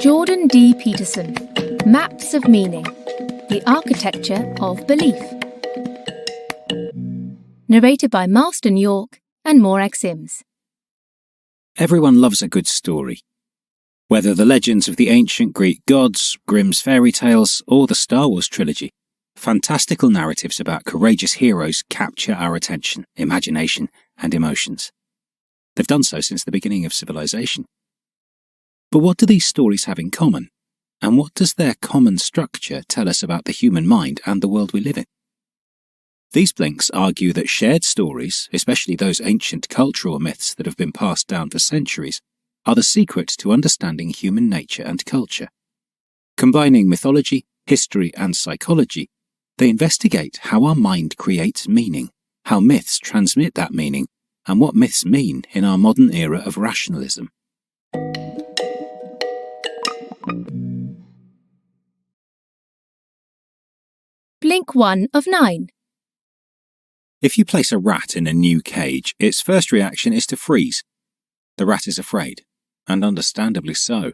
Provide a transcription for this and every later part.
Jordan D. Peterson, Maps of Meaning, The Architecture of Belief. Narrated by Marston York and Morag Sims. Everyone loves a good story. Whether the legends of the ancient Greek gods, Grimm's fairy tales, or the Star Wars trilogy, fantastical narratives about courageous heroes capture our attention, imagination, and emotions. They've done so since the beginning of civilization. But what do these stories have in common? And what does their common structure tell us about the human mind and the world we live in? These blinks argue that shared stories, especially those ancient cultural myths that have been passed down for centuries, are the secret to understanding human nature and culture. Combining mythology, history, and psychology, they investigate how our mind creates meaning, how myths transmit that meaning, and what myths mean in our modern era of rationalism. Blink 1 of 9. If you place a rat in a new cage, its first reaction is to freeze. The rat is afraid, and understandably so.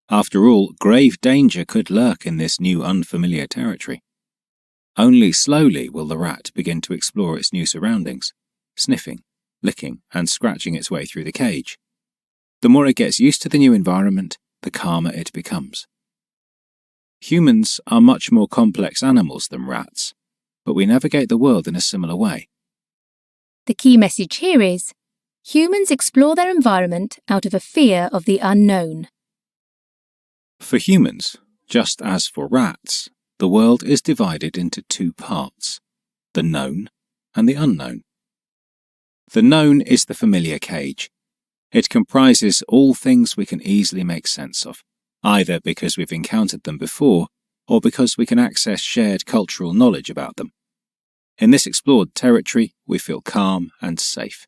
After all, grave danger could lurk in this new unfamiliar territory. Only slowly will the rat begin to explore its new surroundings, sniffing, licking, and scratching its way through the cage. The more it gets used to the new environment, the calmer it becomes. Humans are much more complex animals than rats, but we navigate the world in a similar way. The key message here is, humans explore their environment out of a fear of the unknown. For humans, just as for rats, the world is divided into two parts, the known and the unknown. The known is the familiar cage. It comprises all things we can easily make sense of, either because we've encountered them before or because we can access shared cultural knowledge about them. In this explored territory, we feel calm and safe.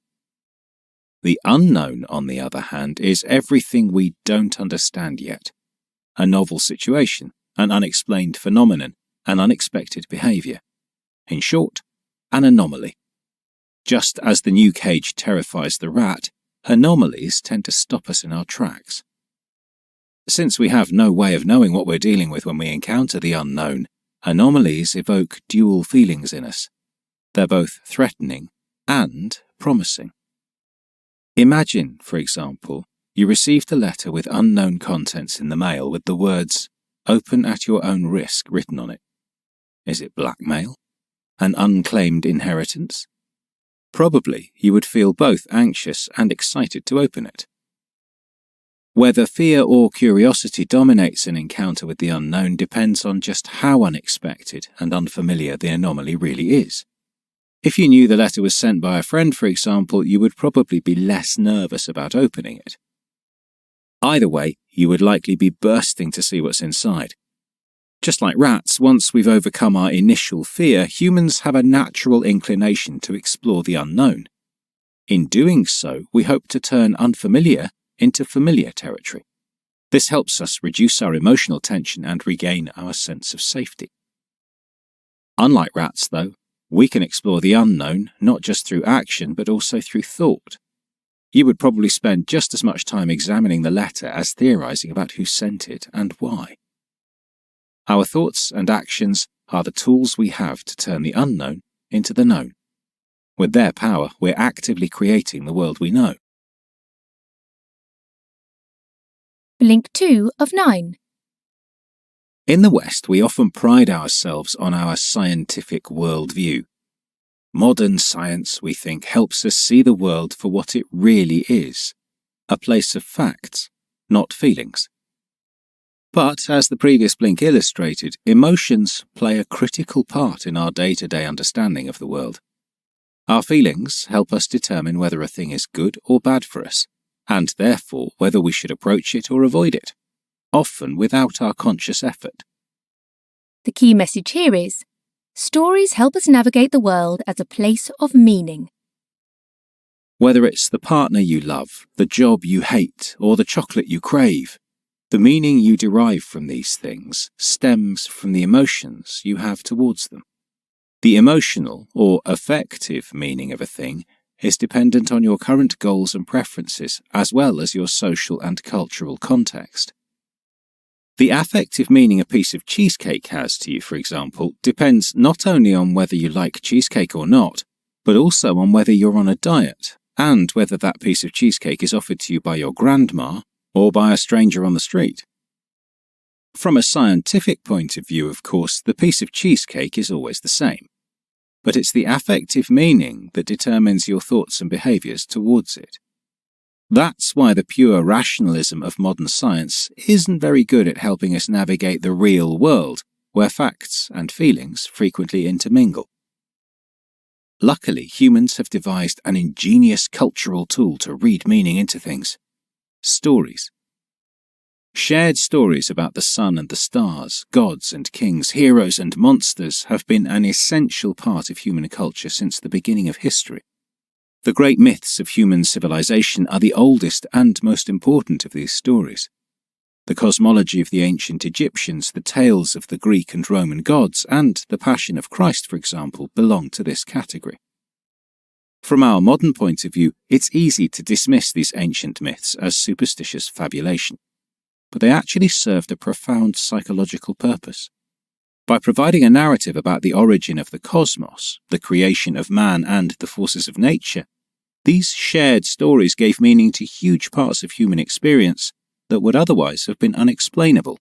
The unknown, on the other hand, is everything we don't understand yet. A novel situation, an unexplained phenomenon, an unexpected behaviour. In short, an anomaly. Just as the new cage terrifies the rat, anomalies tend to stop us in our tracks. Since we have no way of knowing what we're dealing with when we encounter the unknown, anomalies evoke dual feelings in us. They're both threatening and promising. Imagine, for example, you received a letter with unknown contents in the mail with the words, "Open at your own risk," written on it. Is it blackmail? An unclaimed inheritance? Probably you would feel both anxious and excited to open it. Whether fear or curiosity dominates an encounter with the unknown depends on just how unexpected and unfamiliar the anomaly really is. If you knew the letter was sent by a friend, for example, you would probably be less nervous about opening it. Either way, you would likely be bursting to see what's inside. Just like rats, once we've overcome our initial fear, humans have a natural inclination to explore the unknown. In doing so, we hope to turn unfamiliar into familiar territory. This helps us reduce our emotional tension and regain our sense of safety. Unlike rats, though, we can explore the unknown not just through action but also through thought. You would probably spend just as much time examining the letter as theorizing about who sent it and why. Our thoughts and actions are the tools we have to turn the unknown into the known. With their power, we're actively creating the world we know. Blink 2 of 9. In the West, we often pride ourselves on our scientific worldview. Modern science, we think, helps us see the world for what it really is, a place of facts, not feelings. But, as the previous blink illustrated, emotions play a critical part in our day-to-day understanding of the world. Our feelings help us determine whether a thing is good or bad for us, and therefore whether we should approach it or avoid it, often without our conscious effort. The key message here is, stories help us navigate the world as a place of meaning. Whether it's the partner you love, the job you hate, or the chocolate you crave, the meaning you derive from these things stems from the emotions you have towards them. The emotional or affective meaning of a thing is dependent on your current goals and preferences, as well as your social and cultural context. The affective meaning a piece of cheesecake has to you, for example, depends not only on whether you like cheesecake or not, but also on whether you're on a diet, and whether that piece of cheesecake is offered to you by your grandma or by a stranger on the street. From a scientific point of view, of course, the piece of cheesecake is always the same, but it's the affective meaning that determines your thoughts and behaviours towards it. That's why the pure rationalism of modern science isn't very good at helping us navigate the real world, where facts and feelings frequently intermingle. Luckily, humans have devised an ingenious cultural tool to read meaning into things: stories. Shared stories about the sun and the stars, gods and kings, heroes and monsters have been an essential part of human culture since the beginning of history. The great myths of human civilization are the oldest and most important of these stories. The cosmology of the ancient Egyptians, the tales of the Greek and Roman gods, and the Passion of Christ, for example, belong to this category. From our modern point of view, it's easy to dismiss these ancient myths as superstitious fabulation, but they actually served a profound psychological purpose. By providing a narrative about the origin of the cosmos, the creation of man and the forces of nature, these shared stories gave meaning to huge parts of human experience that would otherwise have been unexplainable.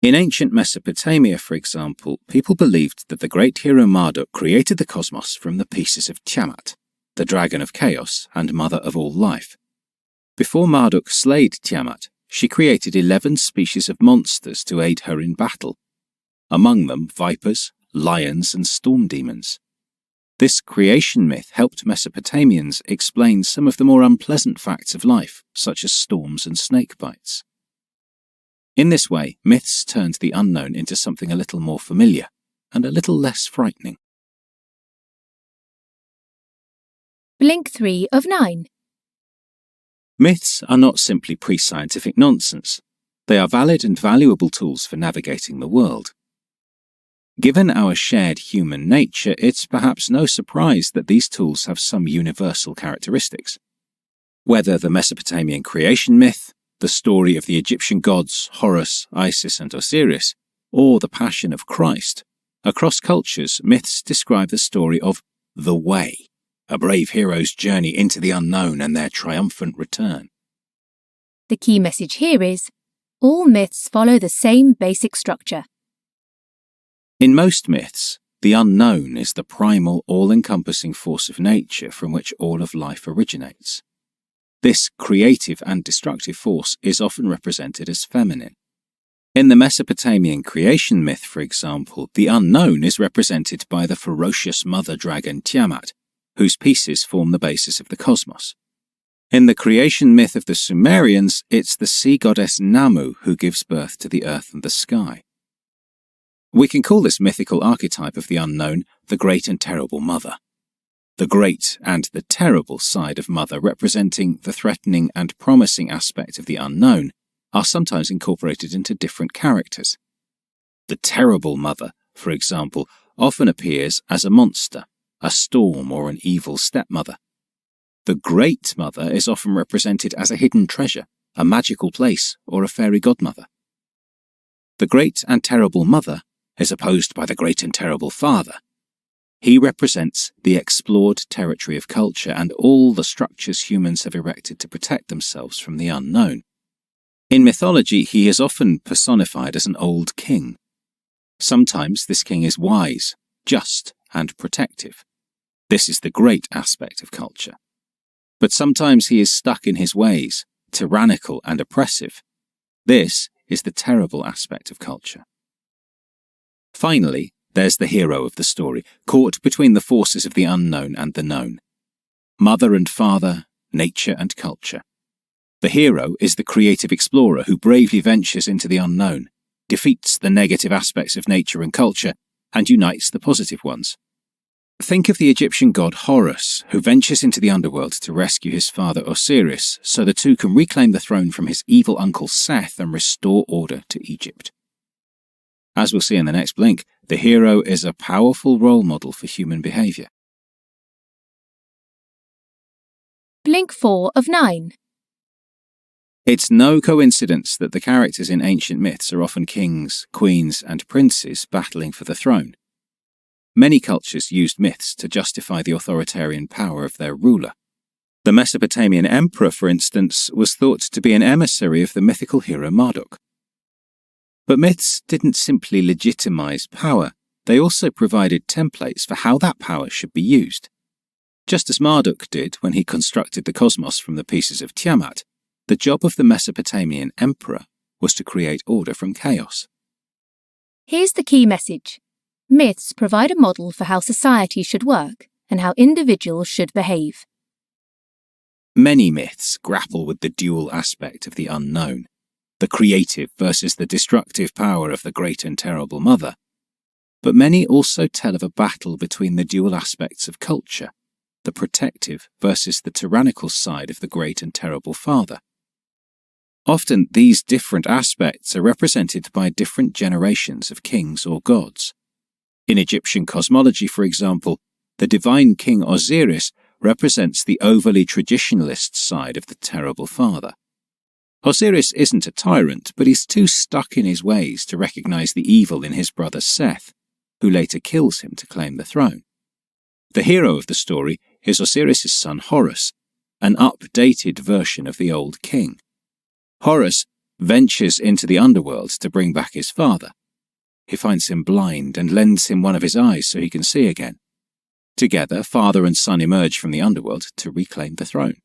In ancient Mesopotamia, for example, people believed that the great hero Marduk created the cosmos from the pieces of Tiamat, the dragon of chaos and mother of all life. Before Marduk slayed Tiamat, she created 11 species of monsters to aid her in battle, among them vipers, lions, and storm demons. This creation myth helped Mesopotamians explain some of the more unpleasant facts of life, such as storms and snake bites. In this way, myths turned the unknown into something a little more familiar and a little less frightening. Blink 3 of 9. Myths are not simply pre-scientific nonsense. They are valid and valuable tools for navigating the world. Given our shared human nature, it's perhaps no surprise that these tools have some universal characteristics. Whether the Mesopotamian creation myth, the story of the Egyptian gods Horus, Isis, and Osiris, or the Passion of Christ, across cultures, myths describe the story of the Way, a brave hero's journey into the unknown and their triumphant return. The key message here is, all myths follow the same basic structure. In most myths, the unknown is the primal, all-encompassing force of nature from which all of life originates. This creative and destructive force is often represented as feminine. In the Mesopotamian creation myth, for example, the unknown is represented by the ferocious mother dragon Tiamat, whose pieces form the basis of the cosmos. In the creation myth of the Sumerians, it's the sea goddess Namu who gives birth to the earth and the sky. We can call this mythical archetype of the unknown the Great and Terrible Mother. The great and the terrible side of Mother, representing the threatening and promising aspect of the unknown, are sometimes incorporated into different characters. The Terrible Mother, for example, often appears as a monster, a storm, or an evil stepmother. The Great Mother is often represented as a hidden treasure, a magical place, or a fairy godmother. The Great and Terrible Mother is opposed by the Great and Terrible Father. He represents the explored territory of culture and all the structures humans have erected to protect themselves from the unknown. In mythology, he is often personified as an old king. Sometimes this king is wise, just, and protective. This is the great aspect of culture. But sometimes he is stuck in his ways, tyrannical and oppressive. This is the terrible aspect of culture. Finally, there's the hero of the story, caught between the forces of the unknown and the known. Mother and father, nature and culture. The hero is the creative explorer who bravely ventures into the unknown, defeats the negative aspects of nature and culture, and unites the positive ones. Think of the Egyptian god Horus, who ventures into the underworld to rescue his father Osiris, so the two can reclaim the throne from his evil uncle Seth and restore order to Egypt. As we'll see in the next blink, the hero is a powerful role model for human behaviour. Blink 4 of 9. It's no coincidence that the characters in ancient myths are often kings, queens, and princes battling for the throne. Many cultures used myths to justify the authoritarian power of their ruler. The Mesopotamian emperor, for instance, was thought to be an emissary of the mythical hero Marduk. But myths didn't simply legitimize power, they also provided templates for how that power should be used. Just as Marduk did when he constructed the cosmos from the pieces of Tiamat, the job of the Mesopotamian emperor was to create order from chaos. Here's the key message. Myths provide a model for how society should work and how individuals should behave. Many myths grapple with the dual aspect of the unknown, the creative versus the destructive power of the great and terrible mother. But many also tell of a battle between the dual aspects of culture, the protective versus the tyrannical side of the great and terrible father. Often these different aspects are represented by different generations of kings or gods. In Egyptian cosmology, for example, the divine king Osiris represents the overly traditionalist side of the terrible father. Osiris isn't a tyrant, but he's too stuck in his ways to recognize the evil in his brother Seth, who later kills him to claim the throne. The hero of the story is Osiris' son Horus, an updated version of the old king. Horus ventures into the underworld to bring back his father. He finds him blind and lends him one of his eyes so he can see again. Together, father and son emerge from the underworld to reclaim the throne.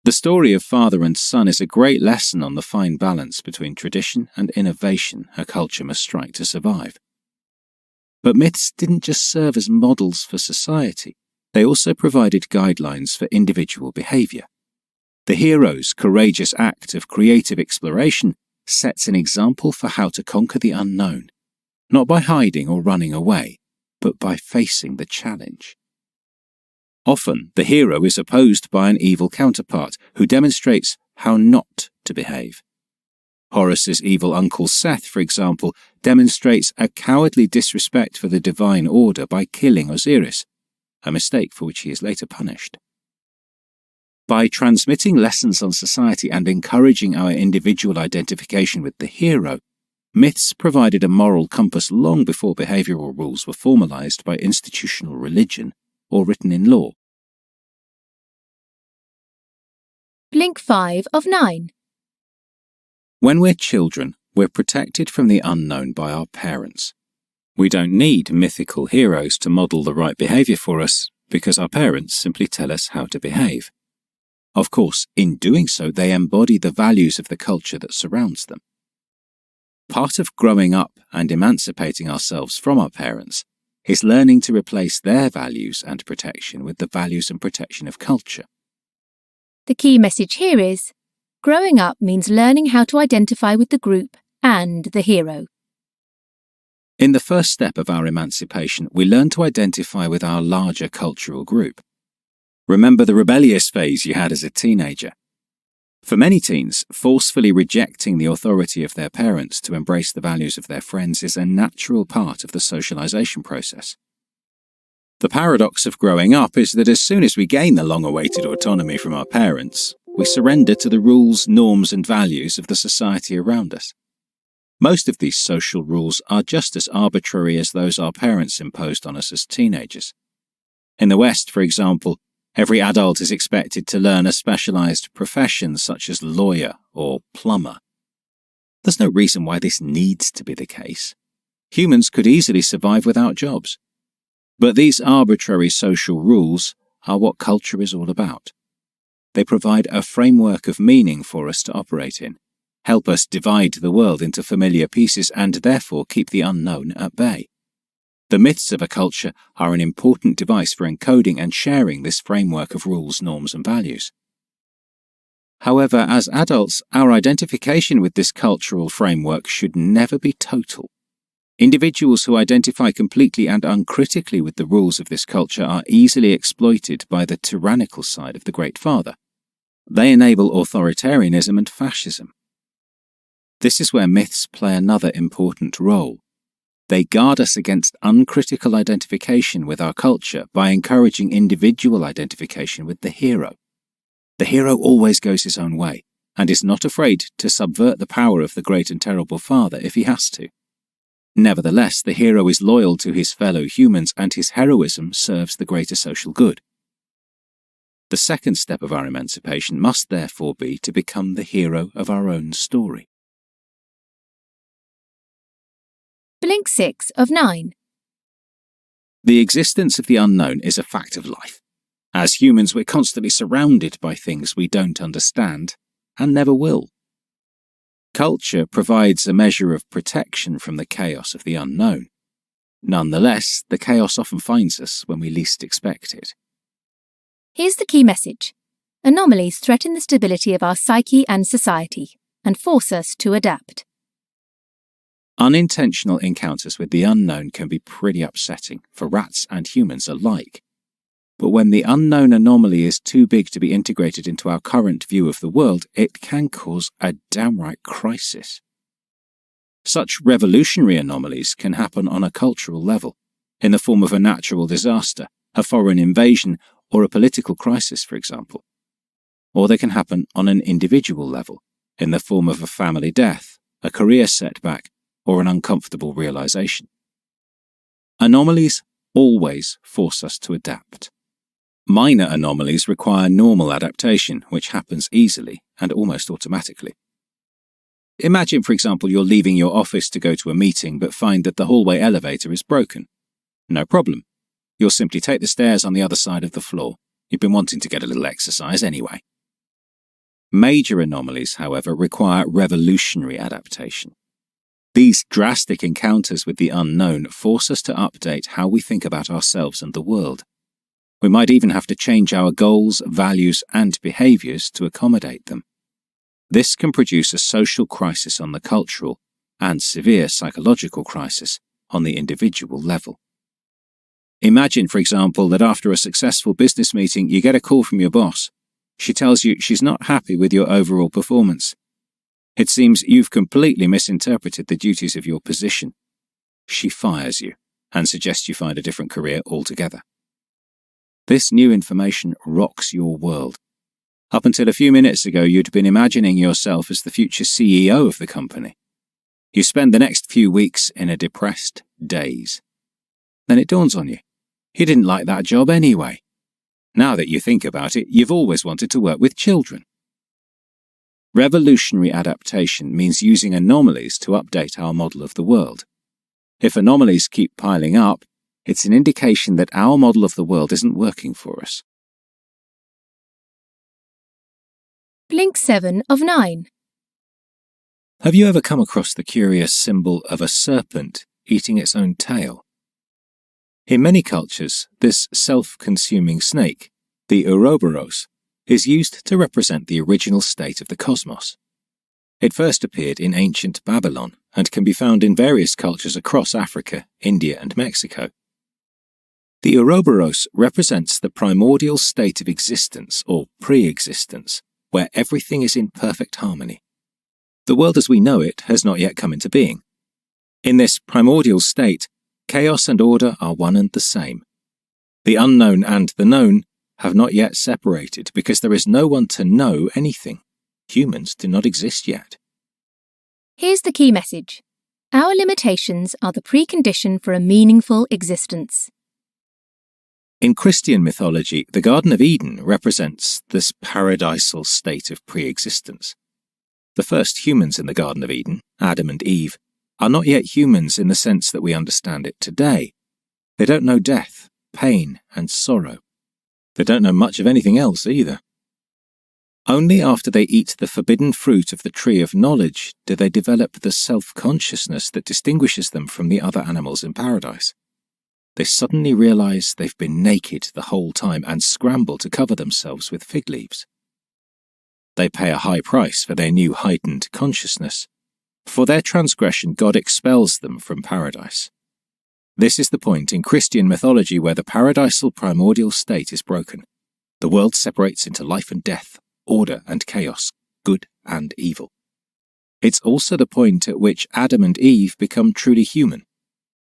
The story of father and son is a great lesson on the fine balance between tradition and innovation a culture must strike to survive. But myths didn't just serve as models for society, they also provided guidelines for individual behavior. The hero's courageous act of creative exploration sets an example for how to conquer the unknown, not by hiding or running away, but by facing the challenge. Often, the hero is opposed by an evil counterpart who demonstrates how not to behave. Horus's evil uncle Seth, for example, demonstrates a cowardly disrespect for the divine order by killing Osiris, a mistake for which he is later punished. By transmitting lessons on society and encouraging our individual identification with the hero, myths provided a moral compass long before behavioral rules were formalized by institutional religion or written in law. Blink 5 of 9. When we're children, we're protected from the unknown by our parents. We don't need mythical heroes to model the right behavior for us because our parents simply tell us how to behave. Of course, in doing so, they embody the values of the culture that surrounds them. Part of growing up and emancipating ourselves from our parents is learning to replace their values and protection with the values and protection of culture. The key message here is, growing up means learning how to identify with the group and the hero. In the first step of our emancipation, we learn to identify with our larger cultural group. Remember the rebellious phase you had as a teenager. For many teens, forcefully rejecting the authority of their parents to embrace the values of their friends is a natural part of the socialization process. The paradox of growing up is that as soon as we gain the long-awaited autonomy from our parents, we surrender to the rules, norms, and values of the society around us. Most of these social rules are just as arbitrary as those our parents imposed on us as teenagers. In the West, for example, every adult is expected to learn a specialized profession such as lawyer or plumber. There's no reason why this needs to be the case. Humans could easily survive without jobs. But these arbitrary social rules are what culture is all about. They provide a framework of meaning for us to operate in, help us divide the world into familiar pieces and therefore keep the unknown at bay. The myths of a culture are an important device for encoding and sharing this framework of rules, norms, and values. However, as adults, our identification with this cultural framework should never be total. Individuals who identify completely and uncritically with the rules of this culture are easily exploited by the tyrannical side of the Great Father. They enable authoritarianism and fascism. This is where myths play another important role. They guard us against uncritical identification with our culture by encouraging individual identification with the hero. The hero always goes his own way, and is not afraid to subvert the power of the great and terrible father if he has to. Nevertheless, the hero is loyal to his fellow humans, and his heroism serves the greater social good. The second step of our emancipation must therefore be to become the hero of our own story. Blink 6 of 9. The existence of the unknown is a fact of life. As humans, we're constantly surrounded by things we don't understand and never will. Culture provides a measure of protection from the chaos of the unknown. Nonetheless, the chaos often finds us when we least expect it. Here's the key message. Anomalies threaten the stability of our psyche and society, and force us to adapt. Unintentional encounters with the unknown can be pretty upsetting for rats and humans alike. But when the unknown anomaly is too big to be integrated into our current view of the world, it can cause a downright crisis. Such revolutionary anomalies can happen on a cultural level, in the form of a natural disaster, a foreign invasion, or a political crisis, for example. Or they can happen on an individual level, in the form of a family death, a career setback, or an uncomfortable realization. Anomalies always force us to adapt. Minor anomalies require normal adaptation, which happens easily and almost automatically. Imagine, for example, you're leaving your office to go to a meeting but find that the hallway elevator is broken. No problem. You'll simply take the stairs on the other side of the floor. You've been wanting to get a little exercise anyway. Major anomalies, however, require revolutionary adaptation. These drastic encounters with the unknown force us to update how we think about ourselves and the world. We might even have to change our goals, values, and behaviors to accommodate them. This can produce a social crisis on the cultural and severe psychological crisis on the individual level. Imagine, for example, that after a successful business meeting, you get a call from your boss. She tells you she's not happy with your overall performance. It seems you've completely misinterpreted the duties of your position. She fires you and suggests you find a different career altogether. This new information rocks your world. Up until a few minutes ago, you'd been imagining yourself as the future CEO of the company. You spend the next few weeks in a depressed daze. Then it dawns on you. You didn't like that job anyway. Now that you think about it, you've always wanted to work with children. Revolutionary adaptation means using anomalies to update our model of the world. If anomalies keep piling up, it's an indication that our model of the world isn't working for us. Blink 7 of 9. Have you ever come across the curious symbol of a serpent eating its own tail? In many cultures, this self-consuming snake, the Ouroboros, is used to represent the original state of the cosmos. It first appeared in ancient Babylon and can be found in various cultures across Africa, India, and Mexico. The Ouroboros represents the primordial state of existence, or pre-existence, where everything is in perfect harmony. The world as we know it has not yet come into being. In this primordial state, chaos and order are one and the same. The unknown and the known have not yet separated because there is no one to know anything. Humans do not exist yet. Here's the key message. Our limitations are the precondition for a meaningful existence. In Christian mythology, the Garden of Eden represents this paradisal state of pre-existence. The first humans in the Garden of Eden, Adam and Eve, are not yet humans in the sense that we understand it today. They don't know death, pain, and sorrow. They don't know much of anything else either. Only after they eat the forbidden fruit of the tree of knowledge do they develop the self-consciousness that distinguishes them from the other animals in paradise. They suddenly realize they've been naked the whole time and scramble to cover themselves with fig leaves. They pay a high price for their new heightened consciousness. For their transgression, God expels them from paradise. This is the point in Christian mythology where the paradisal primordial state is broken. The world separates into life and death, order and chaos, good and evil. It's also the point at which Adam and Eve become truly human.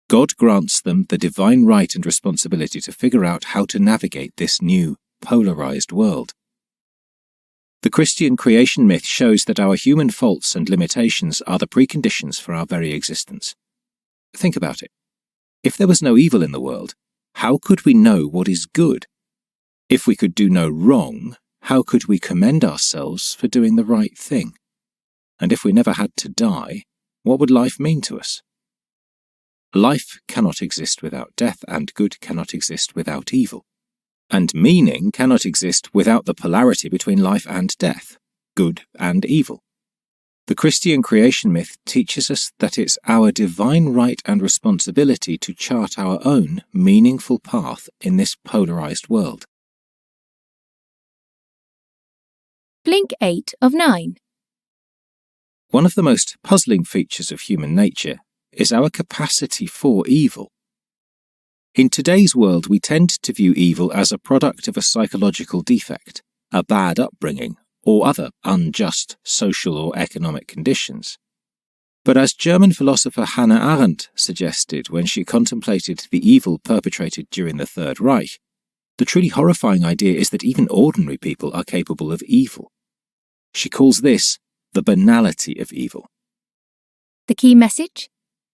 God grants them the divine right and responsibility to figure out how to navigate this new, polarized world. The Christian creation myth shows that our human faults and limitations are the preconditions for our very existence. Think about it. If there was no evil in the world, how could we know what is good? If we could do no wrong, how could we commend ourselves for doing the right thing? And if we never had to die, what would life mean to us? Life cannot exist without death, and good cannot exist without evil. And meaning cannot exist without the polarity between life and death, good and evil. The Christian creation myth teaches us that it's our divine right and responsibility to chart our own meaningful path in this polarized world. Blink 8 of 9. One of the most puzzling features of human nature is our capacity for evil. In today's world, we tend to view evil as a product of a psychological defect, a bad upbringing, or other unjust social or economic conditions. But as German philosopher Hannah Arendt suggested when she contemplated the evil perpetrated during the Third Reich, the truly horrifying idea is that even ordinary people are capable of evil. She calls this the banality of evil. The key message?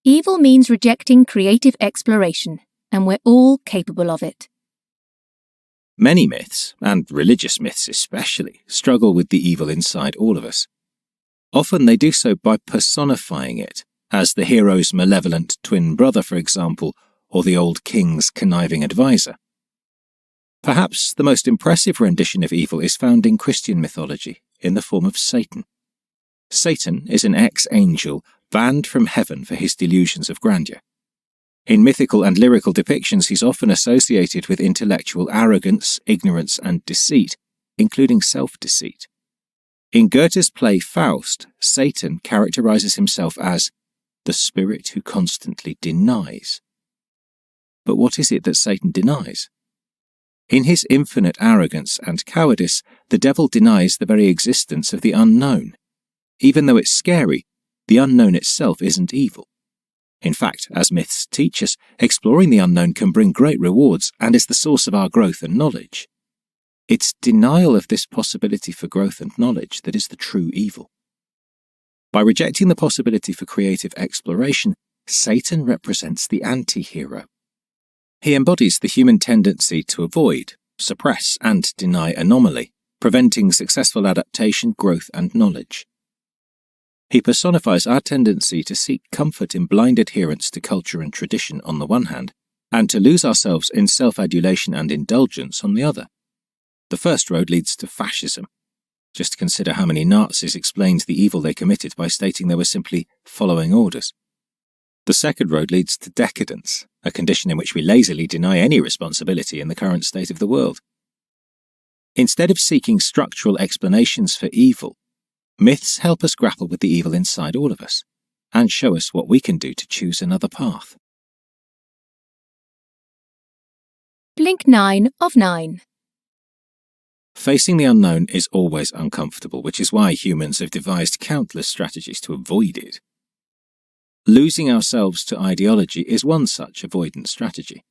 Evil means rejecting creative exploration, and we're all capable of it. Many myths, and religious myths especially, struggle with the evil inside all of us. Often they do so by personifying it, as the hero's malevolent twin brother, for example, or the old king's conniving advisor. Perhaps the most impressive rendition of evil is found in Christian mythology, in the form of Satan. Satan is an ex-angel banned from heaven for his delusions of grandeur. In mythical and lyrical depictions, he's often associated with intellectual arrogance, ignorance, and deceit, including self-deceit. In Goethe's play Faust, Satan characterizes himself as the spirit who constantly denies. But what is it that Satan denies? In his infinite arrogance and cowardice, the devil denies the very existence of the unknown. Even though it's scary, the unknown itself isn't evil. In fact, as myths teach us, exploring the unknown can bring great rewards and is the source of our growth and knowledge. It's denial of this possibility for growth and knowledge that is the true evil. By rejecting the possibility for creative exploration, Satan represents the anti-hero. He embodies the human tendency to avoid, suppress, and deny anomaly, preventing successful adaptation, growth, and knowledge. He personifies our tendency to seek comfort in blind adherence to culture and tradition on the one hand, and to lose ourselves in self-adulation and indulgence on the other. The first road leads to fascism. Just consider how many Nazis explained the evil they committed by stating they were simply following orders. The second road leads to decadence, a condition in which we lazily deny any responsibility in the current state of the world. Instead of seeking structural explanations for evil, myths help us grapple with the evil inside all of us, and show us what we can do to choose another path. Blink 9 of 9. Facing the unknown is always uncomfortable, which is why humans have devised countless strategies to avoid it. Losing ourselves to ideology is one such avoidance strategy.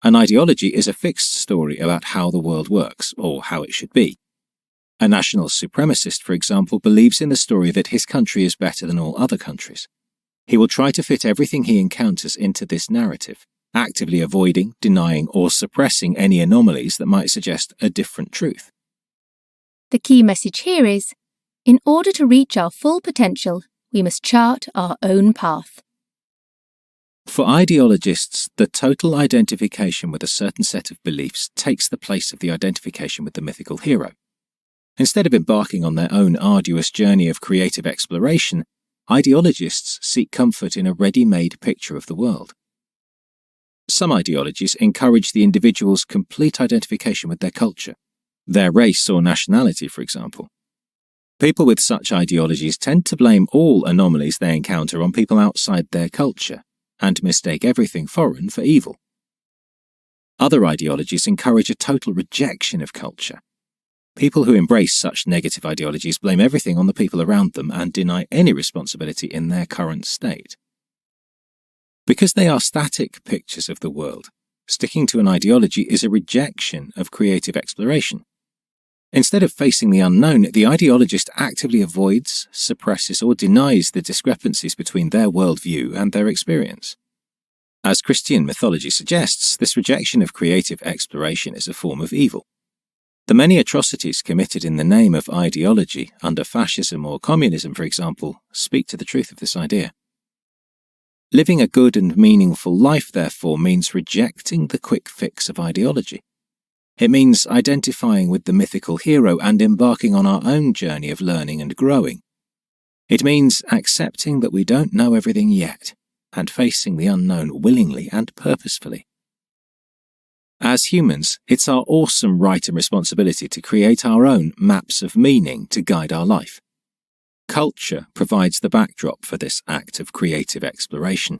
An ideology is a fixed story about how the world works, or how it should be. A national supremacist, for example, believes in the story that his country is better than all other countries. He will try to fit everything he encounters into this narrative, actively avoiding, denying, or suppressing any anomalies that might suggest a different truth. The key message here is, in order to reach our full potential, we must chart our own path. For ideologists, the total identification with a certain set of beliefs takes the place of the identification with the mythical hero. Instead of embarking on their own arduous journey of creative exploration, ideologists seek comfort in a ready-made picture of the world. Some ideologies encourage the individual's complete identification with their culture, their race or nationality, for example. People with such ideologies tend to blame all anomalies they encounter on people outside their culture, and mistake everything foreign for evil. Other ideologies encourage a total rejection of culture. People who embrace such negative ideologies blame everything on the people around them and deny any responsibility in their current state. Because they are static pictures of the world, sticking to an ideology is a rejection of creative exploration. Instead of facing the unknown, the ideologist actively avoids, suppresses, or denies the discrepancies between their worldview and their experience. As Christian mythology suggests, this rejection of creative exploration is a form of evil. The many atrocities committed in the name of ideology under fascism or communism, for example, speak to the truth of this idea. Living a good and meaningful life, therefore, means rejecting the quick fix of ideology. It means identifying with the mythical hero and embarking on our own journey of learning and growing. It means accepting that we don't know everything yet and facing the unknown willingly and purposefully. As humans, it's our awesome right and responsibility to create our own maps of meaning to guide our life. Culture provides the backdrop for this act of creative exploration,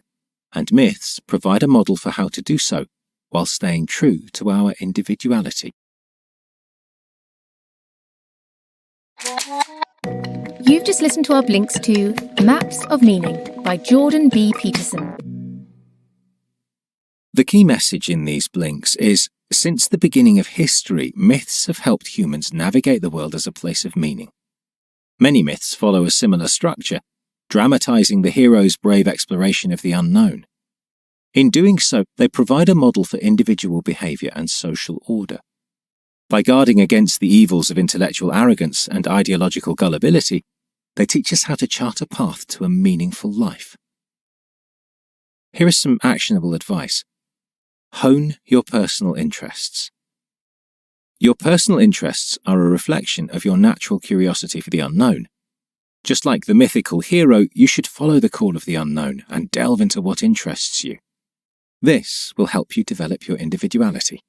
and myths provide a model for how to do so, while staying true to our individuality. You've just listened to our blinks to Maps of Meaning by Jordan B. Peterson. The key message in these blinks is, since the beginning of history, myths have helped humans navigate the world as a place of meaning. Many myths follow a similar structure, dramatizing the hero's brave exploration of the unknown. In doing so, they provide a model for individual behavior and social order. By guarding against the evils of intellectual arrogance and ideological gullibility, they teach us how to chart a path to a meaningful life. Here is some actionable advice. Hone your personal interests. Your personal interests are a reflection of your natural curiosity for the unknown. Just like the mythical hero, you should follow the call of the unknown and delve into what interests you. This will help you develop your individuality.